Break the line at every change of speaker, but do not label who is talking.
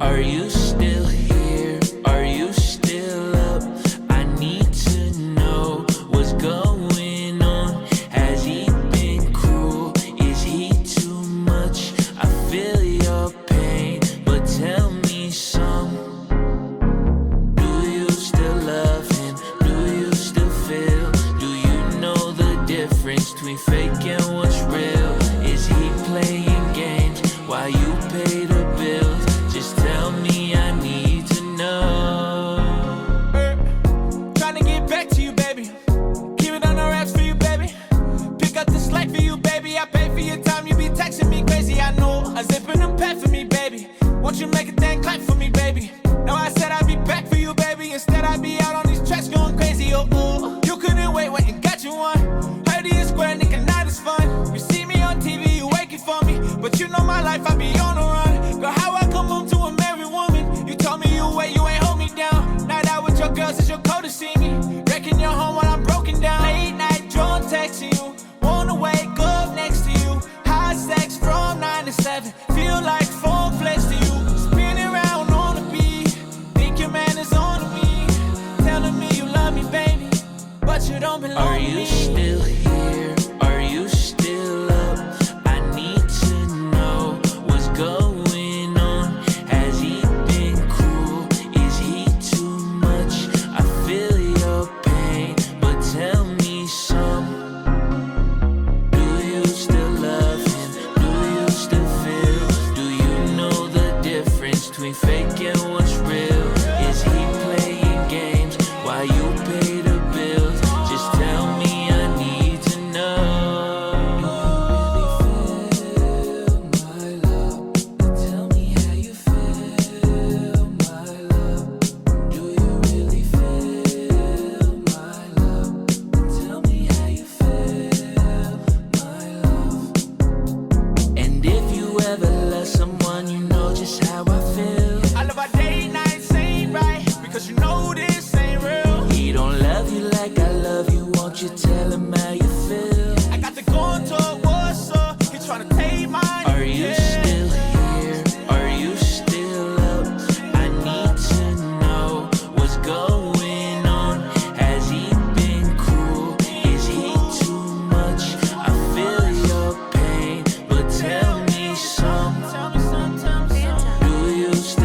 Are you still here? Are you still up? I need to know what's going on. Has he been cruel? Is he too much? I feel your pain, but tell me some. Do you still love him? Do you still feel? Do you know the difference between fake and what's real? Is he playing games while you pay the bills? Just tell me, I need to know.
Trying to get back to you, baby. Keep it on the wraps for you, baby. Pick up the slack for you, baby. I pay for your time, you be texting me crazy, I know. I zip in a pad for me, baby. Won't you make a thing clap for me, baby? Now I said I'd be back for you, baby. Instead I'd be out on these tracks going crazy, oh, oh. You couldn't wait and got you one. Heard he is square, nigga, night is fun. You see me on TV, you waking for me. But you know my life, I be on the run. Girl, how I come home to a married woman? You told me you wait, you ain't hold me down. Night out with your girls, it's your code to see me. Wrecking your home while I'm broken down. Late night, drone texting you. Wanna wake up next to you. High sex from 9 to 7. Feel like phone flex to you. Spinning around on the beat. Think your man is on to me. Telling me you love me, baby, but you don't belong
Are
to
you
me.
still here? Are you still up? I need to know what's going on. Has he been cruel? Is he too much? I feel your pain, but tell me some. Do you still love him? Do you still feel? Do you know the difference between fake and what's real? Is he playing games while you pay the bills? Just tell me, I need to know. Do you really feel my love? Tell me how you feel, my love. Do you really feel my love? Tell me how you feel, my love. And if you ever love someone, you know just how I feel.
I love our day nights ain't right, because you know this ain't real.
He don't love you like I love you. Won't you tell him how you feel?
I got the gun to what's up. He tryna take mine.
Are you still here? Are you still up? I need to know what's going on. Has he been cruel? Is he too much? I feel your pain, but tell me some.
Tell me some, tell me some.
Do you still